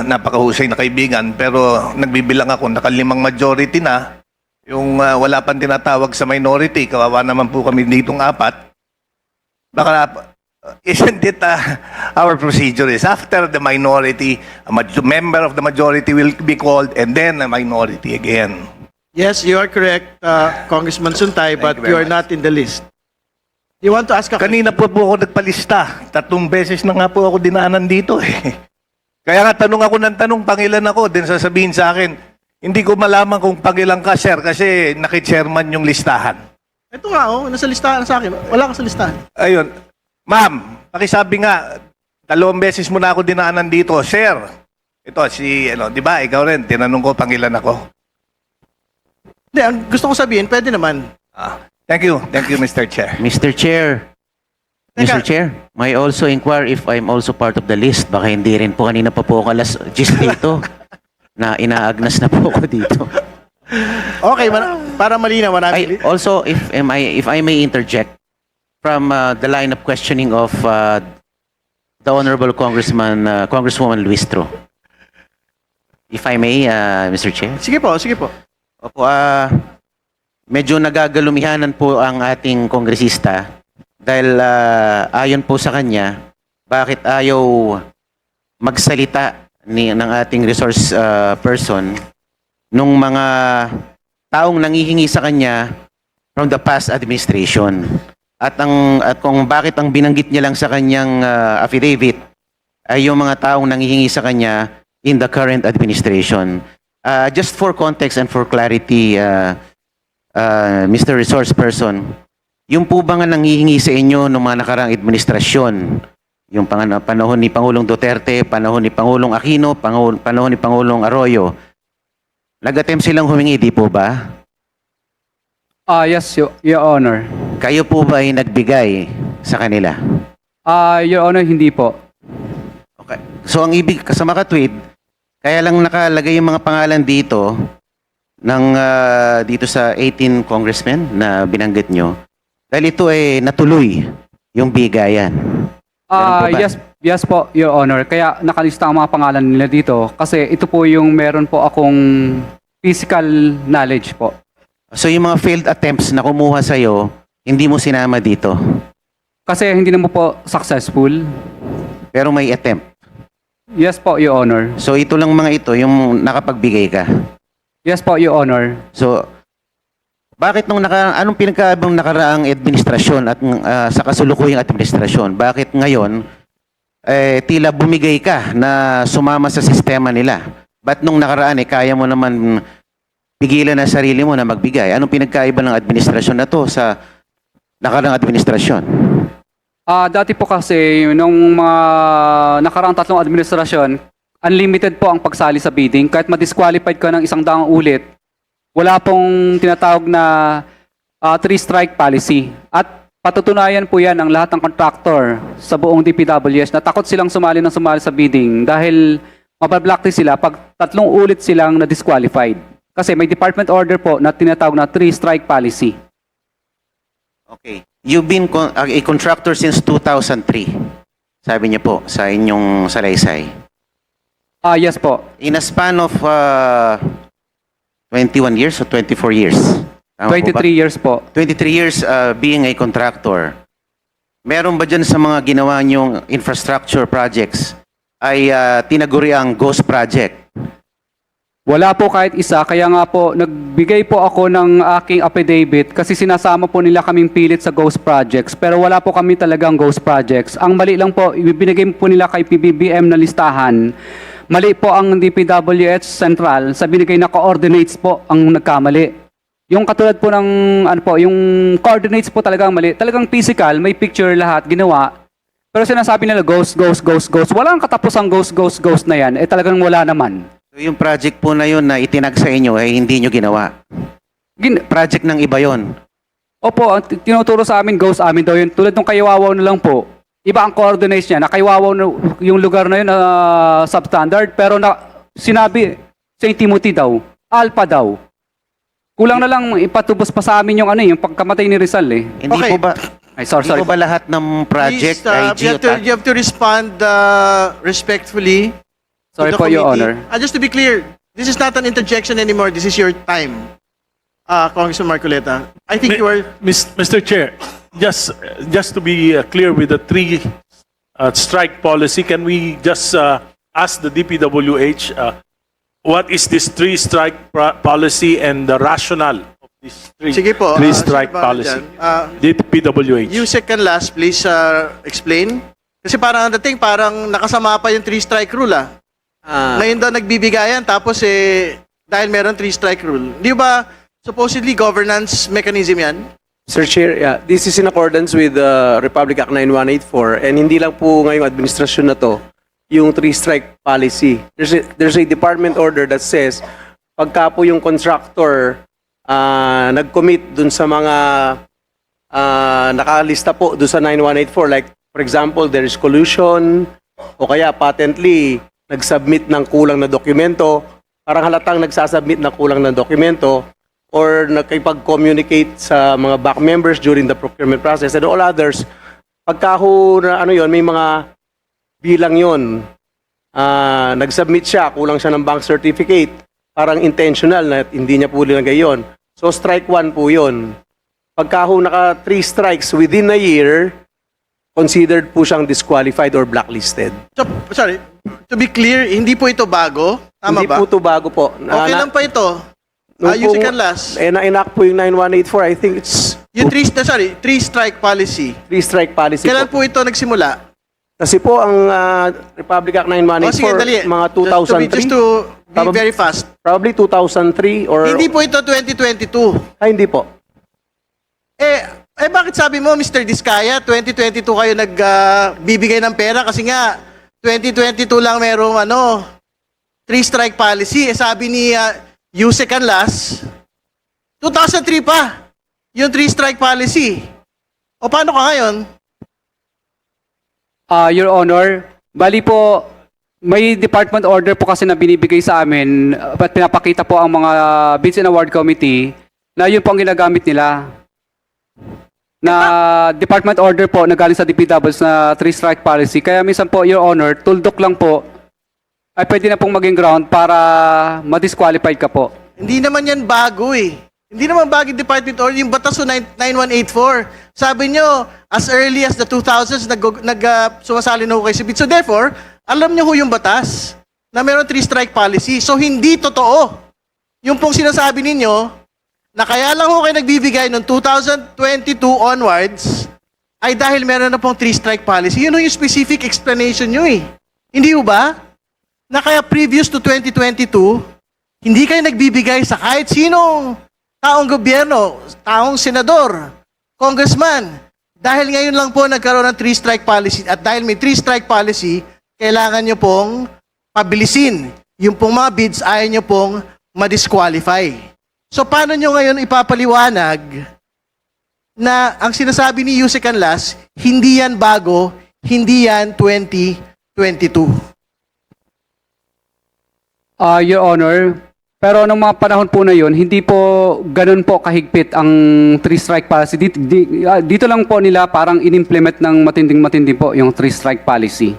napakahusay na kaibigan, pero nagbibilang ako, nakalimang majority na. Yung wala pang tinatawag sa minority, kawawa naman po kami ditong apat. Baka, isn't it our procedure is after the minority, member of the majority will be called and then a minority again. Yes, you are correct, Congressman Suntay, but you very you are much. not in the list. You want to ask a Kanina po ako nagpalista. 3 beses na nga po ako dinaanan dito eh. Kaya nga tanong ako ng tanong, pangilan ako, din sasabihin sa akin, hindi ko malaman kung pangilan ka, sir, kasi naki-chairman yung listahan. Ito nga, oh, nasa listahan sa akin. Wala ka sa listahan. Ayun. Ma'am, pakisabi nga, 2 beses mo na ako dinaanan dito, sir. Ito, di ba, ikaw rin, tinanong ko, pangilan ako. Hindi, ang gusto kong sabihin, pwede naman. Thank you, Mr. Chair. Mr. Chair, Teka. Mr. Chair, may I also inquire if I'm also part of the list. Baka hindi rin po, kanina pa po ako alas 10 dito na inaagnas na po ako dito. Okay, para malinaw, marami. Also, if I may interject from the line of questioning of the Honorable Congresswoman Luistro. If I may, Mr. Chair. Sige po, sige po. Opo, medyo nagagalumihanan po ang ating kongresista dahil ayon po sa kanya, bakit ayaw magsalita ng ating resource person nung mga taong nangihingi sa kanya from the past administration. At kung bakit ang binanggit niya lang sa kanyang affidavit ay yung mga taong nangihingi sa kanya in the current administration. Just for context and for clarity, Mr. Resource Person, yung po ba nga nangihingi sa inyo ng mga nakaraang administrasyon, yung panahon ni Pangulong Duterte, panahon ni Pangulong Aquino, panahon ni Pangulong Arroyo, nag-attempt silang humingi, di po ba? Yes, Your Honor. Kayo po ba ay nagbigay sa kanila? Your Honor, hindi po. Okay. So ang ibig, sa makatwid, kaya lang nakalagay yung mga pangalan dito dito sa 18 congressmen na binanggit nyo dahil ito ay natuloy yung bigayan. Ganun po ba? Yes po, Your Honor. Kaya nakalista ang mga pangalan nila dito kasi ito po yung meron po akong physical knowledge po. So yung mga failed attempts na kumuha sa'yo, hindi mo sinama dito? Kasi hindi naman po successful. Pero may attempt? Yes po, Your Honor. So ito lang mga ito, yung nakapagbigay ka? Yes po, Your Honor. So, bakit anong pinagkaibang nakaraang administrasyon at sa kasulukuyang administrasyon, bakit ngayon tila bumigay ka na sumama sa sistema nila? Ba't nung nakaraan kaya mo naman pigilan na sarili mo na magbigay? Anong pinagkaiba ng administrasyon na to sa nakaraang administrasyon? Dati po kasi, nung mga nakaraang 3 administrasyon, unlimited po ang pagsali sa bidding. Kahit ma-disqualified ka ng 100 ulit, wala pong tinatawag na 3-strike policy. At patutunayan po yan ang lahat ng contractor sa buong DPWS na takot silang sumali sa bidding dahil mabablocklist sila pag 3 ulit silang na-disqualified. Kasi may department order po na tinatawag na 3-strike policy. Okay. You've been a contractor since 2003. Sabi niyo po sa inyong salaysay. Yes po. In a span of 21 years or 24 years? Tama po ba? 23 years po. 23 years being a contractor. Meron ba dyan sa mga ginawa niyong infrastructure projects ay tinaguri ang ghost project? Wala po kahit isa, kaya nga po nagbigay po ako ng aking affidavit kasi sinasama po nila kaming pilit sa ghost projects pero wala po kami talagang ghost projects. Ang mali lang po, ibinigay po nila kay PBBM na listahan. Mali po ang DPWH Central sa binigay na coordinates po ang nagkamali. Yung katulad po ng yung coordinates po talagang mali. Talagang physical, may picture lahat ginawa. Pero sinasabi nila ghost. Walang katapusang ghost na yan. Talagang wala naman. So yung project po na yun na itinag sa inyo ay hindi nyo ginawa? Project ng iba yon. Opo, ang tinuturo sa amin, ghost amin daw yun. Tulad ng Kaywawaw na lang po. Iba ang coordinates niya. Na Kaywawaw yung lugar na yun substandard. Pero sinabi, St. Timothy daw, Alpha daw. Kulang na lang ipatubos pa sa amin yung yung pagkamatay ni Rizal eh. Hindi Okay. po ba? Ay, sorry. Hindi po ba lahat ng project Please, ay you have to respond respectfully. Sorry the po, Your committee. Honor. Just to be clear, this is not an interjection anymore. This is your time, Congressman Marcoleta. I think you are... Mr. Chair, just to be clear with the three strike policy, can we just ask the DPWH what is this three strike policy and the rationale of this Sige po. three strike sino ba policy? dyan? DPWH. Yusek and last, please explain. Kasi parang ang dating, parang nakasama pa yung three-strike rule Ngayon daw nagbibigayan, tapos dahil meron three-strike rule. Di ba supposedly governance mechanism yan? Sir Chair, yeah, this is in accordance with Republic Act 9184 and hindi lang po ngayong administrasyon na to yung three-strike policy. There's a department order that says pagka po yung contractor nag-commit dun sa mga nakalista po dun sa 9184, like for example, there is collusion o kaya patently nag-submit ng kulang na dokumento, parang halatang nagsasubmit ng kulang na dokumento, or nakipag-communicate sa mga back members during the procurement process and all others, pagka ho na ano yon, may mga bilang yon, nag-submit siya, kulang siya ng bank certificate, parang intentional na hindi niya po nilagay yon. So strike 1 po yon. Pagka ho naka 3 strikes within a year, considered po siyang disqualified or blacklisted. So, sorry, to be clear, hindi po ito bago? Tama Hindi ba? po ito bago po. Okay lang pa ito. Yusek and last. Na-enact po yung 9184, I think it's Yung three-strike policy. 3-strike policy Kailan po. po ito nagsimula? Kasi po ang Republic Act O sige, dali. 9184, mga Just 2003, to be very fast. probably 2003 or... Hindi po ito 2022. Ay, hindi po. Bakit sabi mo, Mr. Diskaya, 2022 kayo nagbibigay ng pera kasi nga 2022 lang merong three-strike policy. Sabi ni Yusek Anlas, 2003 pa yung three-strike policy. O paano ka ngayon? Your Honor, bali po, may department order po kasi na binibigay sa amin at pinapakita po ang mga Bids and Award Committee na yun po ang ginagamit nila. Na department order po na galing sa DPWs na three-strike policy. Kaya minsan po, Your Honor, tuldok lang po ay pwede na pong maging ground para ma-disqualified ka po. Hindi naman yan bago Hindi naman bago yung department order. Yung batas 9184. Sabi nyo, as early as the 2000s, sumasali na ho kayo sa bid. So therefore, alam nyo ho yung batas na meron three-strike policy. So hindi totoo. Yung pong sinasabi ninyo, na kaya lang ho kayo nagbibigay noong 2022 onwards, ay dahil meron na pong three-strike policy. Yun ho yung specific explanation nyo Hindi ho ba? Na kaya previous to 2022, hindi kayo nagbibigay sa kahit sinong taong gobyerno, taong senador, congressman. Dahil ngayon lang po nagkaroon ng three-strike policy at dahil may three-strike policy, kailangan nyo pong pabilisin. Yung pong mga bids, ayaw nyo pong ma-disqualify. So paano nyo ngayon ipapaliwanag na ang sinasabi ni Yusek Anlas, hindi yan bago, hindi yan 2022? Your Honor, pero nung mga panahon po na yun, hindi po ganun po kahigpit ang three-strike policy. Dito lang po nila parang in-implement ng matinding-matindi po yung three-strike policy.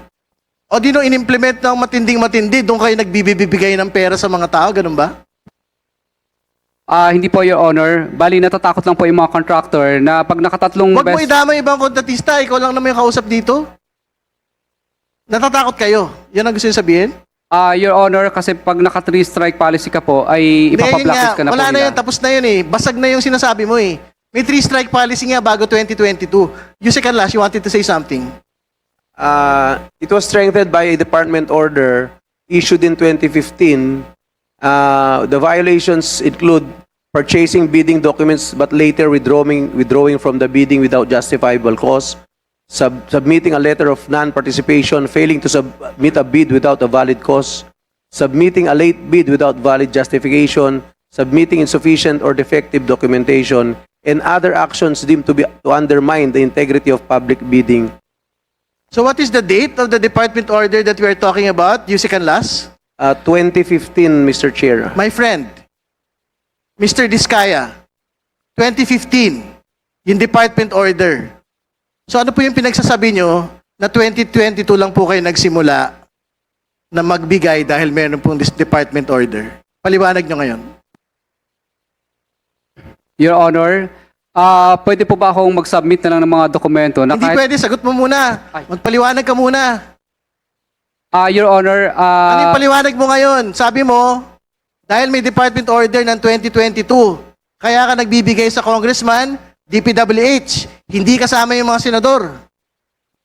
O di nung in-implement ng matinding-matindi, doon kayo nagbibigay ng pera sa mga tao, ganun ba? Hindi po, Your Honor. Bali, natatakot lang po yung mga contractor na pag nakatatlong Huwag mo idamay ibang kontratista, ikaw lang naman yung kausap dito. Natatakot kayo. Yan ang gusto nyo sabihin? Your Honor, kasi pag naka three-strike policy ka po, ay Hindi, yun ipapablacklist nga. ka na Wala po na nila. yun, tapos na yun Basag na yung sinasabi mo May three-strike policy nga bago 2022. Yusek Anlas, you wanted to say something? It was strengthened by a department order issued in 2015. The violations include purchasing bidding documents but later withdrawing from the bidding without justifiable cause, submitting a letter of non-participation, failing to submit a bid without a valid cause, submitting a late bid without valid justification, submitting insufficient or defective documentation, and other actions deemed to undermine the integrity of public bidding. So what is the date of the department order that we are talking about, Yusek Anlas? 2015, Mr. Chair. My friend, Mr. Diskaya, 2015, yung department order. So ano po yung pinagsasabi nyo na 2022 lang po kayo nagsimula na magbigay dahil meron pong department order? Paliwanag nyo ngayon. Your Honor, pwede po ba akong mag-submit na lang ng mga dokumento na Hindi kahit... pwede, sagot mo muna. Ay. Magpaliwanag ka muna. Your Honor, Ano yung paliwanag mo ngayon? Sabi mo, dahil may department order ng 2022, kaya ka nagbibigay sa congressman, DPWH, hindi kasama yung mga senador.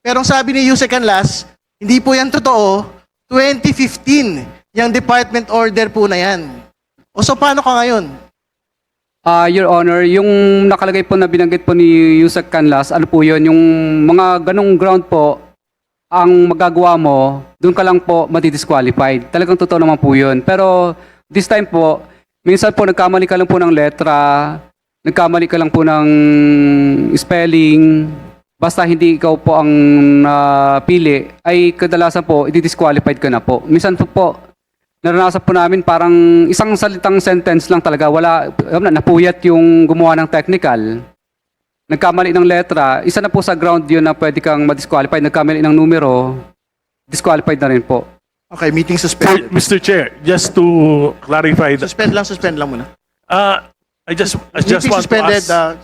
Pero ang sabi ni Yusek Canlas, hindi po yan totoo, 2015, yung department order po na yan. O so paano ka ngayon? Your Honor, yung nakalagay po na binanggit po ni Yusek Canlas, ano po yun, yung mga ganong ground po, ang magagawa mo, doon ka lang po madi-disqualified. Talagang totoo naman po yun. Pero this time po, minsan po nagkamali ka lang po ng letra, nagkamali ka lang po ng spelling, basta hindi ikaw po ang napili, ay kadalasan po, i-disqualified ka na po. Minsan po, naranasan po namin parang isang salitang sentence lang talaga, wala, napuyat yung gumawa ng technical. Nagkamali ng letra, isa na po sa ground yun na pwede kang ma-disqualified. Nagkamali ng numero, disqualified na rin po. Okay, meeting suspended. Mr. Chair, just to clarify, Suspend lang muna. I just Meeting want to suspended. ask.